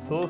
100